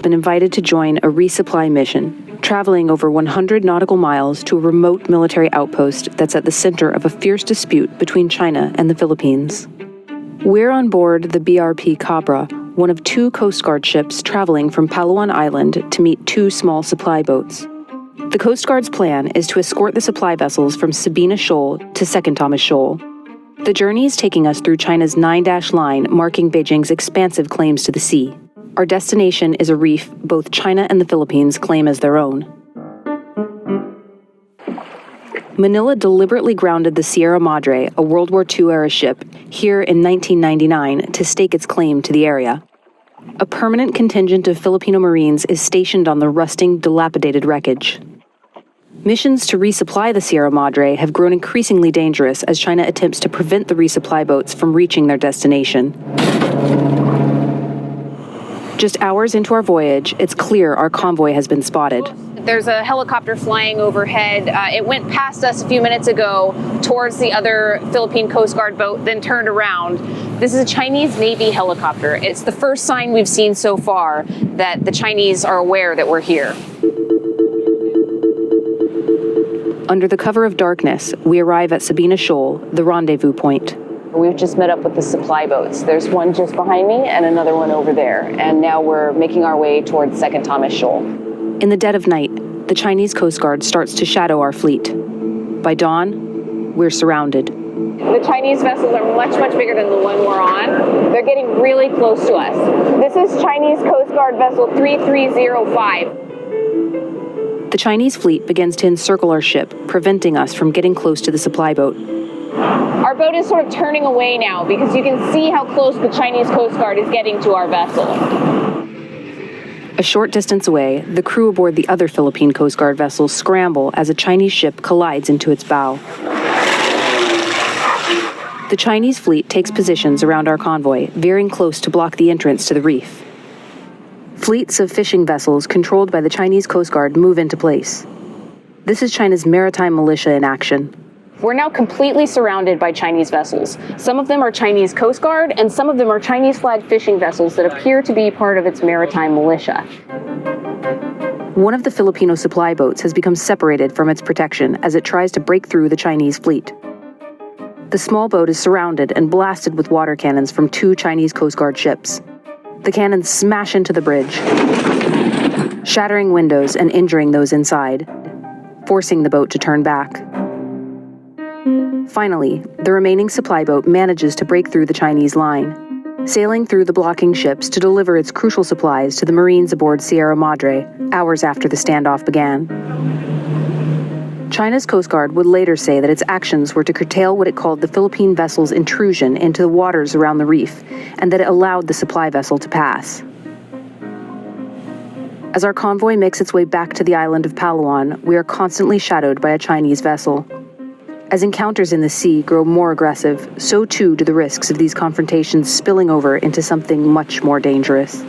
been invited to join a resupply mission, traveling over 100 nautical miles to a remote military outpost that's at the center of a fierce dispute between China and the Philippines. We're on board the BRP Cabra, one of 2 Coast Guard ships traveling from Palawan Island to meet 2 small supply boats. The Coast Guard's plan is to escort the supply vessels from Sabina Shoal to Second Thomas Shoal. The journey is taking us through China's 9-dash line marking Beijing's expansive claims to the sea. Our destination is a reef both China and the Philippines claim as their own. Manila deliberately grounded the Sierra Madre, a World War II-era ship, here in 1999 to stake its claim to the area. A permanent contingent of Filipino Marines is stationed on the rusting, dilapidated wreckage. Missions to resupply the Sierra Madre have grown increasingly dangerous as China attempts to prevent the resupply boats from reaching their destination. Just hours into our voyage, it's clear our convoy has been spotted. There's a helicopter flying overhead. It went past us a few minutes ago towards the other Philippine Coast Guard boat, then turned around. This is a Chinese Navy helicopter. It's the first sign we've seen so far that the Chinese are aware that we're here. Under the cover of darkness, we arrive at Sabina Shoal, the rendezvous point. We've just met up with the supply boats. There's one just behind me and another one over there. And now we're making our way towards Second Thomas Shoal. In the dead of night, the Chinese Coast Guard starts to shadow our fleet. By dawn, we're surrounded. The Chinese vessels are much, much bigger than the one we're on. They're getting really close to us. This is Chinese Coast Guard vessel 3305. The Chinese fleet begins to encircle our ship, preventing us from getting close to the supply boat. Our boat is sort of turning away now because you can see how close the Chinese Coast Guard is getting to our vessel. A short distance away, the crew aboard the other Philippine Coast Guard vessel scramble as a Chinese ship collides into its bow. The Chinese fleet takes positions around our convoy, veering close to block the entrance to the reef. Fleets of fishing vessels controlled by the Chinese Coast Guard move into place. This is China's maritime militia in action. We're now completely surrounded by Chinese vessels. Some of them are Chinese Coast Guard, and some of them are Chinese-flagged fishing vessels that appear to be part of its maritime militia. One of the Filipino supply boats has become separated from its protection as it tries to break through the Chinese fleet. The small boat is surrounded and blasted with water cannons from 2 Chinese Coast Guard ships. The cannons smash into the bridge, shattering windows and injuring those inside, forcing the boat to turn back. Finally, the remaining supply boat manages to break through the Chinese line, sailing through the blocking ships to deliver its crucial supplies to the Marines aboard Sierra Madre, hours after the standoff began. China's Coast Guard would later say that its actions were to curtail what it called the Philippine vessel's intrusion into the waters around the reef, and that it allowed the supply vessel to pass. As our convoy makes its way back to the island of Palawan, we are constantly shadowed by a Chinese vessel. As encounters in the sea grow more aggressive, so too do the risks of these confrontations spilling over into something much more dangerous.